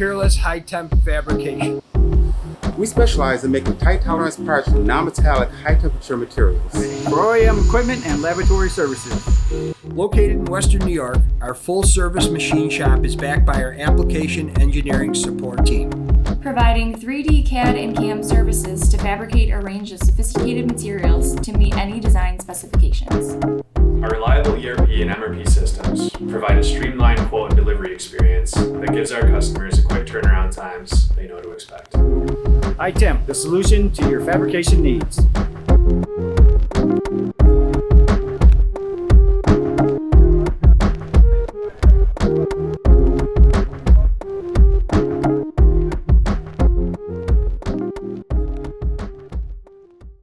Peerless Hi-Temp Fabrication. We specialize in making tight tolerance parts from non-metallic high-temperature materials. For OEM equipment and laboratory services. Located in Western New York, our full-service machine shop is backed by our application engineering support team. Providing 3D CAD and CAM services to fabricate a range of sophisticated materials to meet any design specifications. Our reliable ERP and MRP systems provide a streamlined quote and delivery experience that gives our customers a quick turnaround times they know to expect. Hi-Temp, the solution to your fabrication needs.